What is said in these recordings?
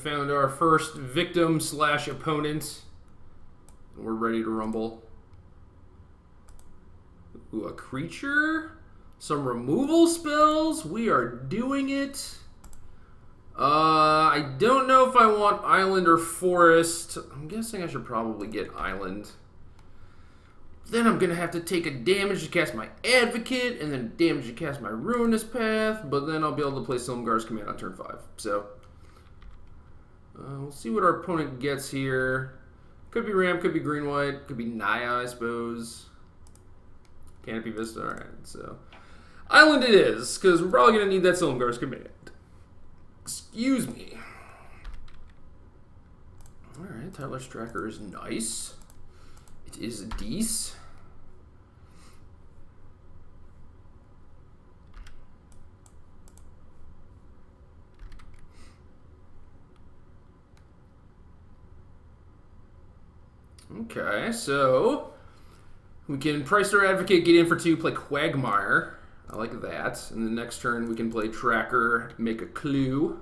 found our first victim slash opponent. We're ready to rumble. Ooh, a creature. Some removal spells. We are doing it. I don't know if I want island or forest. I'm guessing I should probably get island. Then I'm going to have to take a damage to cast my Advocate, and then damage to cast my Ruinous Path, but then I'll be able to play Silumgar's Command on turn 5. So, we'll see what our opponent gets here. Could be Ram, could be Green-White, could be Naya, I suppose. Canopy Vista, alright, so. Island it is, because we're probably going to need that Silumgar's Command. Excuse me. Alright, Tyler's Tracker is nice. It is decent. Okay, so we can price our Advocate, get in for 2, play Quagmire. I like that. And the next turn we can play Tracker, make a clue.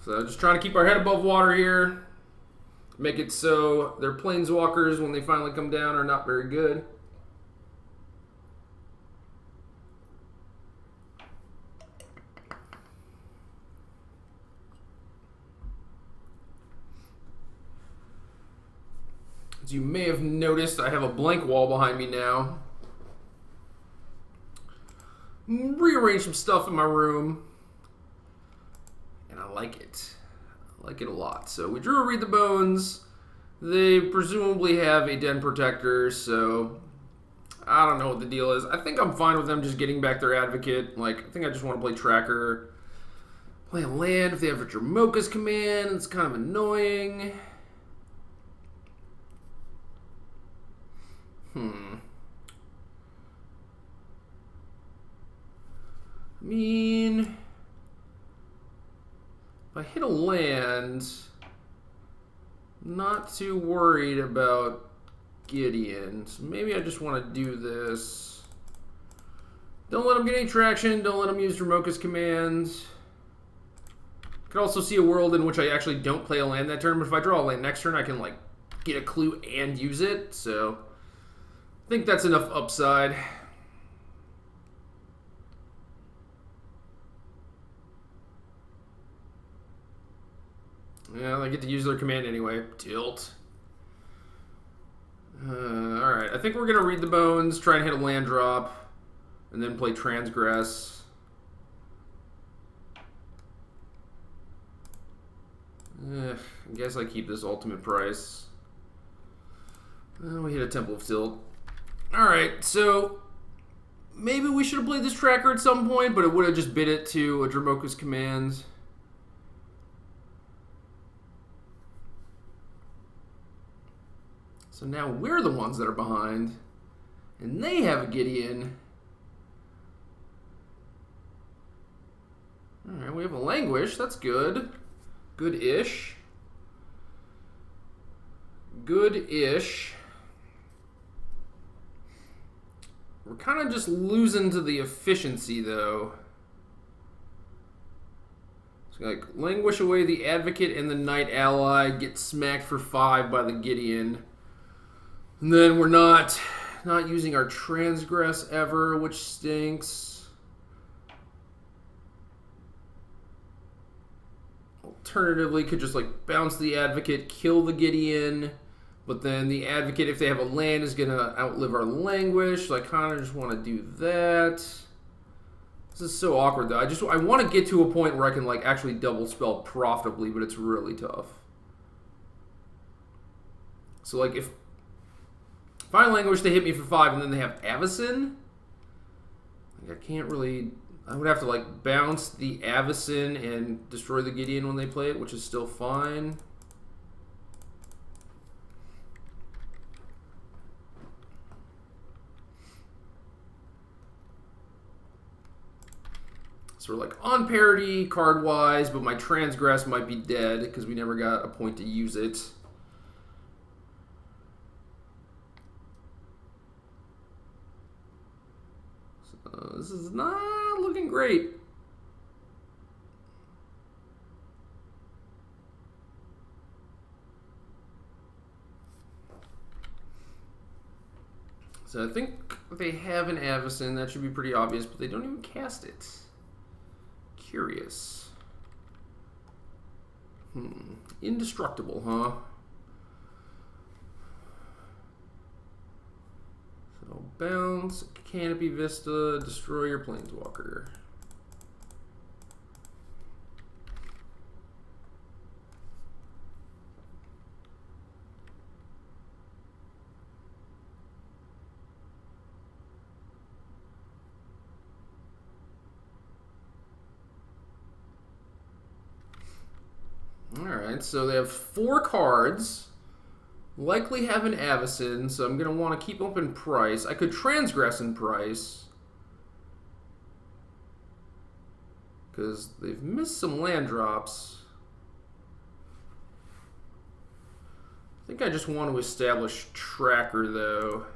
So just trying to keep our head above water here. Make it so their planeswalkers, when they finally come down, are not very good. As you may have noticed, I have a blank wall behind me now. Rearrange some stuff in my room. And I like it. I like it a lot. So we drew a Read the Bones. They presumably have a Den Protector, so I don't know what the deal is. I think I'm fine with them just getting back their Advocate. Like, I think I just want to play Tracker. Play a land if they have a Dramoka's Command. It's kind of annoying. I mean, if I hit a land, I'm not too worried about Gideon. So maybe I just want to do this. Don't let him get any traction. Don't let him use Dramoka's Command. Could also see a world in which I actually don't play a land that turn, but if I draw a land next turn, I can like get a clue and use it. So I think that's enough upside. Yeah, they get to use their command anyway. Tilt. Alright, I think we're going to Read the Bones, try and hit a land drop, and then play Transgress. I guess I keep this ultimate price. We hit a Temple of Tilt. Alright, so maybe we should have played this Tracker at some point, but it would have just bid it to a Dramoka's Command. So now we're the ones that are behind, and they have a Gideon. Alright, we have a Languish. That's good. Good-ish. Good-ish. We're kind of just losing to the efficiency, though. So, like, Languish away the Advocate and the Knight Ally, get smacked for 5 by the Gideon. And then we're not using our Transgress ever, which stinks. Alternatively, could just like bounce the Advocate, kill the Gideon, but then the Advocate, if they have a land, is gonna outlive our Languish. So I kind of just want to do that. This is so awkward though. I want to get to a point where I can like actually double spell profitably, but it's really tough. So like if I Languish, they hit me for 5, and then they have Avacyn. Like I can't really. I would have to like bounce the Avacyn and destroy the Gideon when they play it, which is still fine. So we're like on parity card-wise, but my Transgress might be dead because we never got a point to use it. This is not looking great. So I think they have an Avacyn. That should be pretty obvious, but they don't even cast it. Curious. Indestructible, huh? So bounce, Canopy Vista, destroy your Planeswalker. Alright, so they have 4 cards. Likely have an Avacyn, so I'm going to want to keep open price. I could transgress in price. Because they've missed some land drops. I think I just want to establish Tracker, though.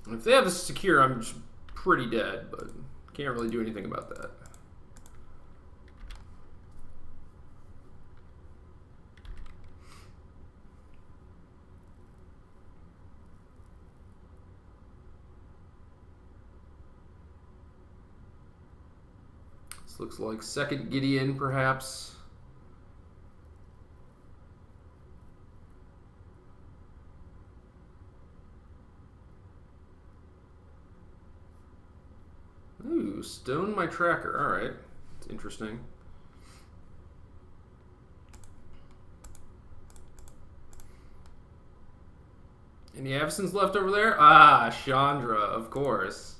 If they have a secure, I'm just pretty dead, but can't really do anything about that. This looks like second Gideon, perhaps. Ooh, stone my tracker. Alright. That's interesting. Any Avacyns left over there? Ah, Chandra, of course.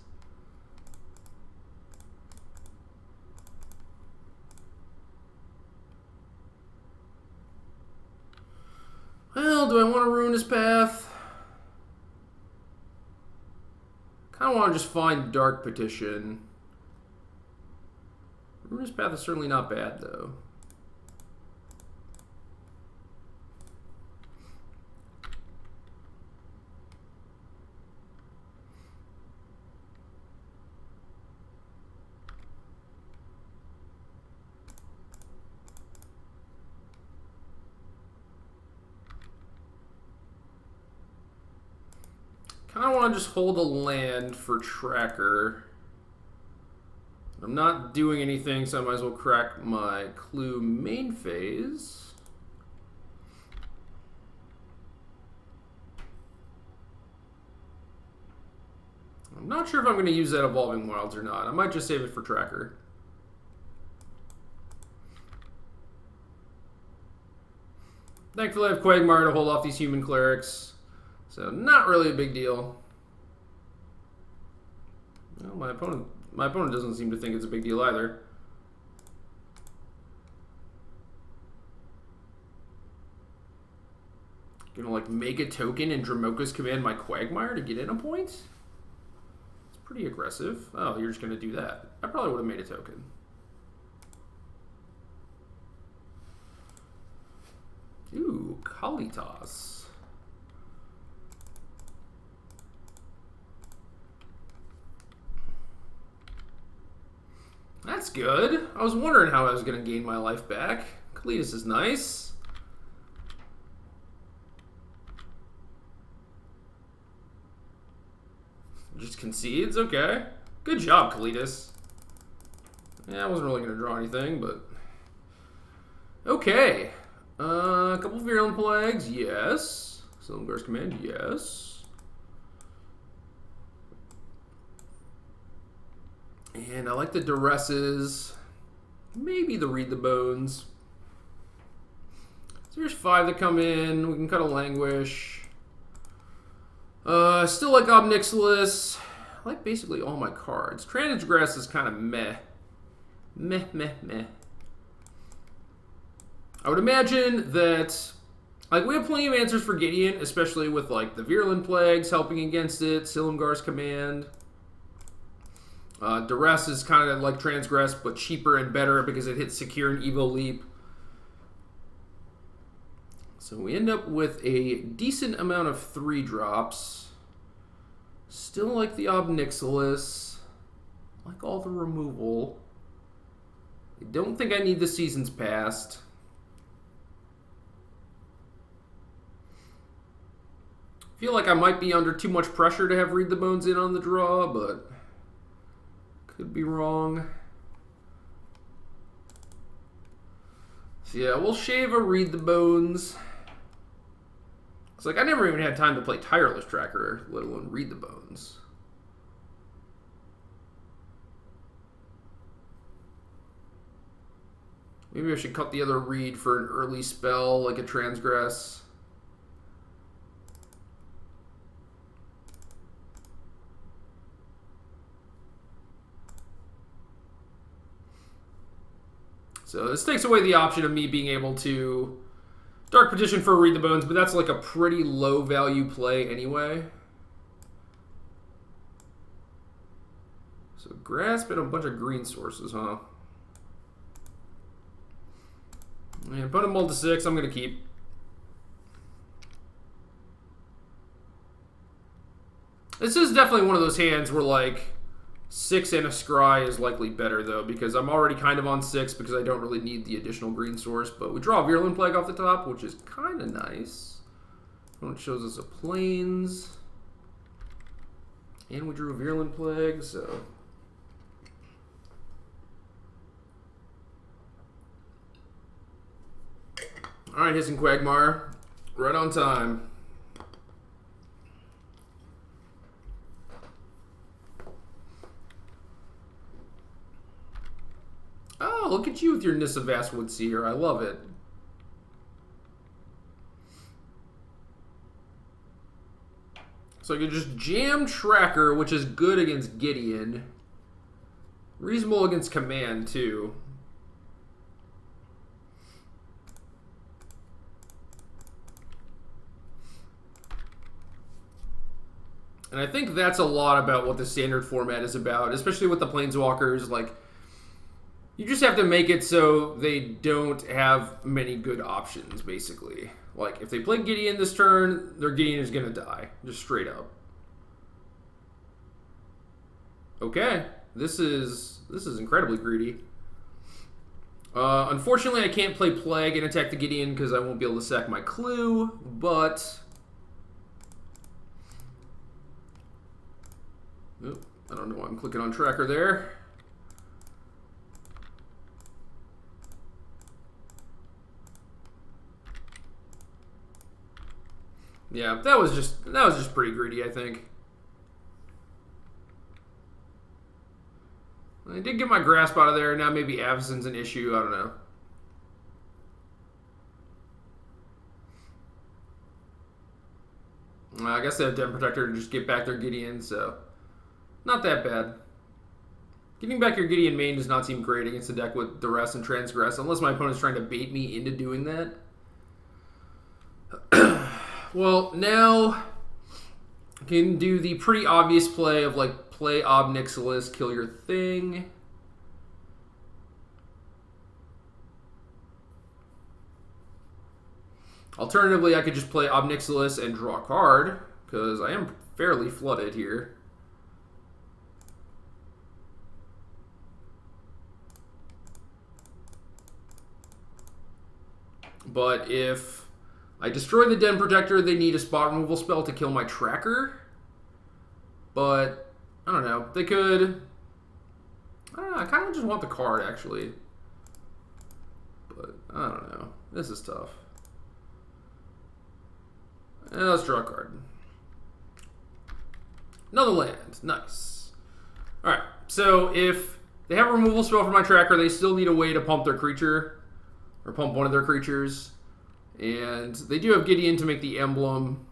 Well, do I want to ruin his path? I want to just find Dark Petition. Ruinous Path is certainly not bad, though. Kind of want to just hold a land for Tracker. I'm not doing anything, so I might as well crack my Clue main phase. I'm not sure if I'm going to use that Evolving Wilds or not. I might just save it for Tracker. Thankfully, I have Quagmire to hold off these human clerics. So not really a big deal. Well, my opponent doesn't seem to think it's a big deal either. Gonna like make a token and Dramoka's command my Quagmire to get in a point? It's pretty aggressive. Oh, you're just gonna do that. I probably would have made a token. Ooh, Kalitas. That's good. I was wondering how I was going to gain my life back. Kalitas is nice. Just concedes? Okay. Good job, Kalitas. Yeah, I wasn't really going to draw anything, but... Okay. A couple of Virulent Plagues, yes. Silumgar's Command, yes. And I like the Duresses. Maybe the Read the Bones. So here's 5 that come in. We can cut a Languish. Still like Obnixilis. I like basically all my cards. Transgress is kind of meh. Meh, meh, meh. I would imagine that... Like, we have plenty of answers for Gideon, especially with, like, the Virulent Plagues helping against it. Silumgar's Command. Duress is kind of like Transgress, but cheaper and better because it hits Secure and Evo Leap. So we end up with a decent amount of 3-drops. Still like the Obnixilis. Like all the removal. I don't think I need the Seasons Past. Feel like I might be under too much pressure to have Read the Bones in on the draw, but could be wrong. So yeah, we'll shave a Read the Bones. It's like I never even had time to play Tireless Tracker, let alone Read the Bones. Maybe I should cut the other Read for an early spell, like a Transgress. So this takes away the option of me being able to Dark Petition for Read the Bones, but that's like a pretty low value play anyway. So Grasp and a bunch of green sources, huh? And put them all to 6, I'm going to keep. This is definitely one of those hands where like 6 and a Scry is likely better though, because I'm already kind of on 6 because I don't really need the additional green source, but we draw a Virulent Plague off the top, which is kind of nice. It shows us a Plains. And we drew a Virulent Plague, so... Alright, Hissing Quagmire. Right on time. Oh, look at you with your Nissa Vastwood Seer. I love it. So I can just jam Tracker, which is good against Gideon. Reasonable against Command, too. And I think that's a lot about what the standard format is about, especially with the Planeswalkers. Like, you just have to make it so they don't have many good options, basically. Like, if they play Gideon this turn, their Gideon is going to die. Just straight up. Okay. This is incredibly greedy. Unfortunately, I can't play Plague and attack the Gideon because I won't be able to sack my Clue, but... Oop, I don't know why I'm clicking on Tracker there. Yeah, that was just pretty greedy, I think. I did get my Grasp out of there. Now maybe Avacyn's an issue. I don't know. I guess they have Den Protector to just get back their Gideon, so not that bad. Getting back your Gideon main does not seem great against a deck with Duress and Transgress, unless my opponent's trying to bait me into doing that. Well, now I can do the pretty obvious play of like play Obnixilis, kill your thing. Alternatively, I could just play Obnixilis and draw a card, because I am fairly flooded here. But if I destroy the Den Protector, they need a spot removal spell to kill my Tracker. But, I don't know. They could... I don't know. I kind of just want the card, actually. But, I don't know. This is tough. And let's draw a card. Another land. Nice. Alright. So, if they have a removal spell for my Tracker, they still need a way to pump their creature. Or pump one of their creatures. And they do have Gideon to make the emblem.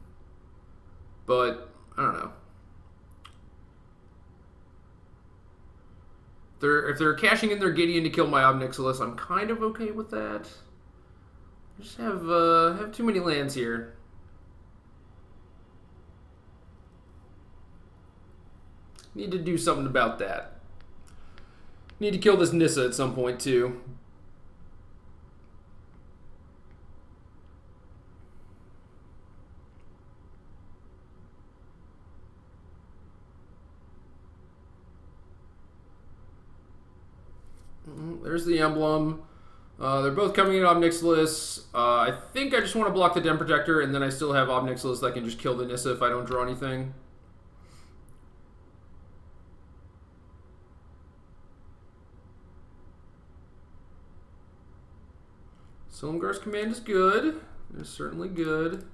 But, I don't know. If they're cashing in their Gideon to kill my Obnixilis, I'm kind of okay with that. I just have too many lands here. Need to do something about that. Need to kill this Nissa at some point, too. there's the emblem. They're both coming in Obnixilis. I think I just want to block the Den Protector, and then I still have Obnixilis that can just kill the Nissa if I don't draw anything. Silumgar's command is good. It's certainly good.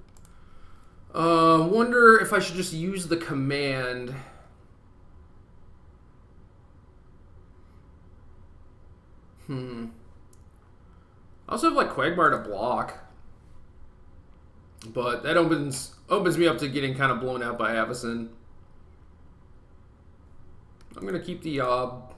Wonder if I should just use the command. I also have like Quagmire to block, but that opens me up to getting kind of blown out by Avacyn. I'm gonna keep the Ob.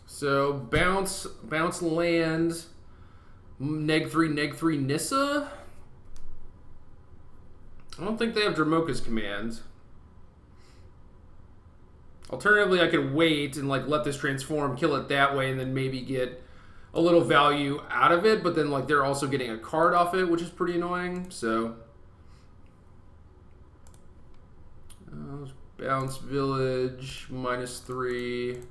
So bounce land, neg 3 Nissa. I don't think they have Dramoka's command. Alternatively, I could wait and like let this transform, kill it that way, and then maybe get a little value out of it. But then like they're also getting a card off it, which is pretty annoying. So bounce village -3.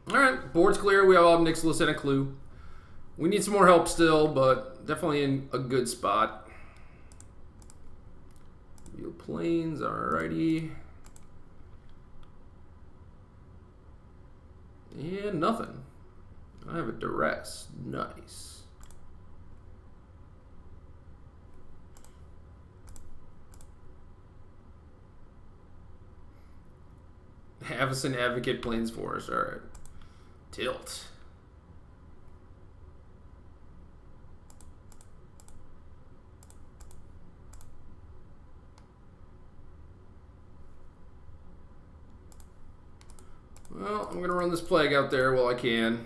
Alright, board's clear. We have Obnixilis and a clue. We need some more help still, but definitely in a good spot. Real planes, alrighty. And nothing. I have a duress. Nice. Avacyn Advocate Plains Forest, alright. Tilt. Well, I'm going to run this plague out there while I can.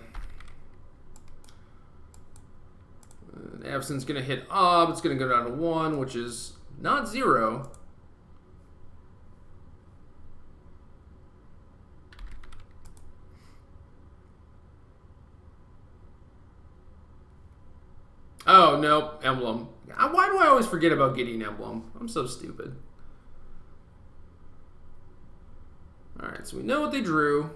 Avacyn's going to hit Ob. It's going to go down to 1, which is not 0. Oh, no, emblem. Why do I always forget about getting emblem? I'm so stupid. Alright, so we know what they drew.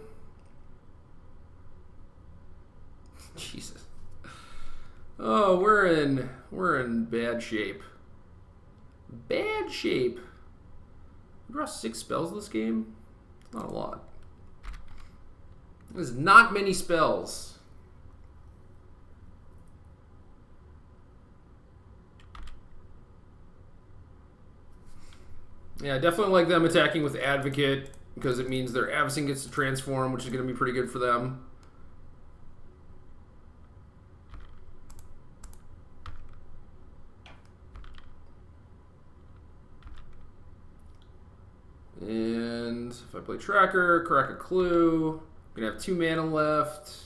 Jesus. Oh, we're in bad shape. Bad shape. We draw 6 spells this game? It's not a lot. There's not many spells. Yeah, I definitely like them attacking with Advocate because it means their Avacyn gets to transform, which is going to be pretty good for them. And if I play Tracker, crack a clue, I'm going to have 2 mana left.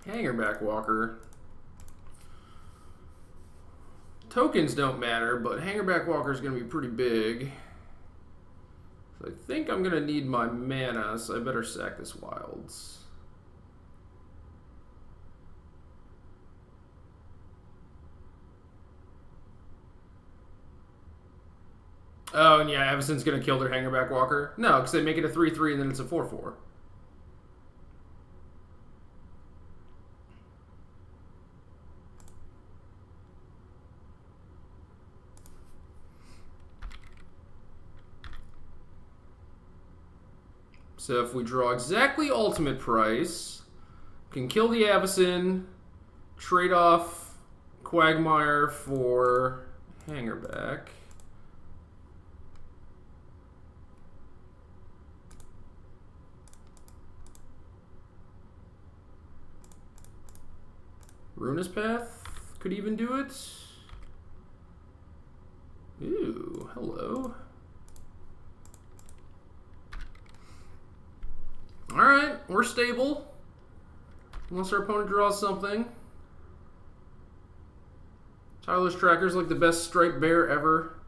Hangerback Walker. Tokens don't matter, but Hangerback Walker is going to be pretty big. So I think I'm going to need my mana, so I better sack this Wilds. Oh, and yeah, Avacyn's going to kill their Hangerback Walker. No, because they make it a 3/3 and then it's a 4/4. So if we draw exactly ultimate price, can kill the Avacyn, trade off Quagmire for Hangerback. Ruinous Path could even do it. Ooh, hello. We're stable. Unless our opponent draws something. Tireless Tracker's like the best striped bear ever.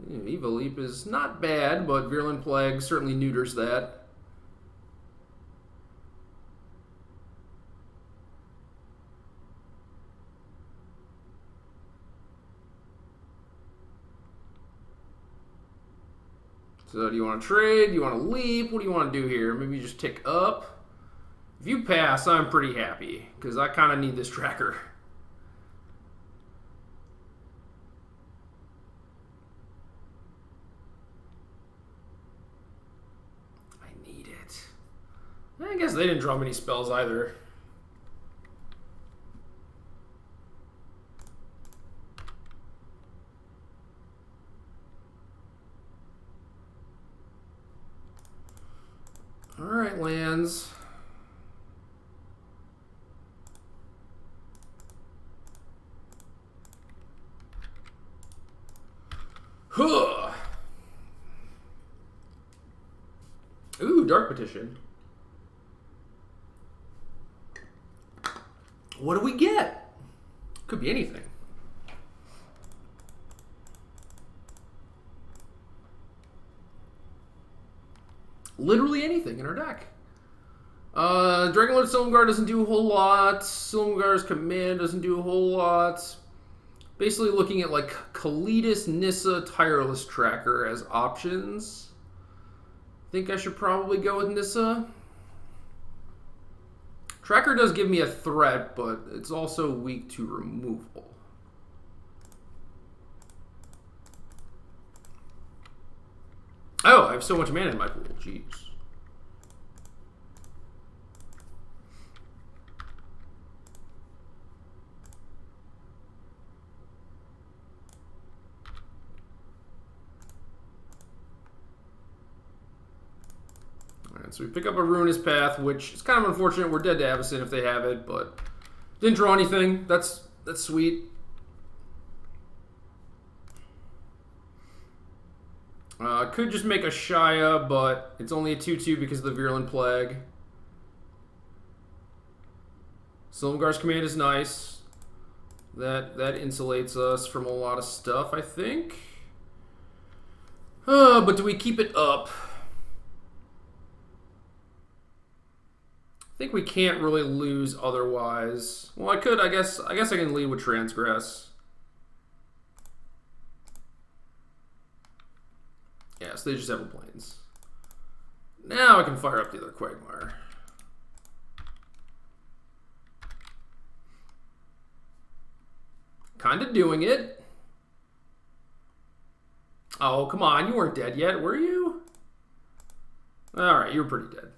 Eva Leap is not bad, but Virulent Plague certainly neuters that. So do you want to trade? Do you want to leap? What do you want to do here? Maybe you just tick up. If you pass, I'm pretty happy, because I kind of need this tracker. I need it. I guess they didn't draw many spells either. All right, lands. Huh. Ooh, Dark Petition. What do we get? Could be anything. Literally anything in our deck. Dragonlord Silumgar doesn't do a whole lot. Silumgar's Command doesn't do a whole lot. Basically looking at like Kalitas, Nissa, Tireless Tracker as options. Think I should probably go with Nissa. Tracker does give me a threat, but it's also weak to removal. Oh, I have so much mana in my pool. Jeez. Alright, so we pick up a Ruinous Path, which is kind of unfortunate. We're dead to Avacyn if they have it, but didn't draw anything. That's sweet. Could just make a Shia, but it's only a 2/2 because of the Virulent Plague. Silumgar's Command is nice. That insulates us from a lot of stuff, I think. But do we keep it up? I think we can't really lose otherwise. Well, I could. I guess I can lead with Transgress. Yeah, so they just have a Plains. Now I can fire up the other Quagmire. Kind of doing it. Oh, come on. You weren't dead yet, were you? Alright, you were pretty dead.